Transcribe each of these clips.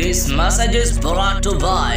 This message is brought to by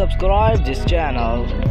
Subscribe this channel.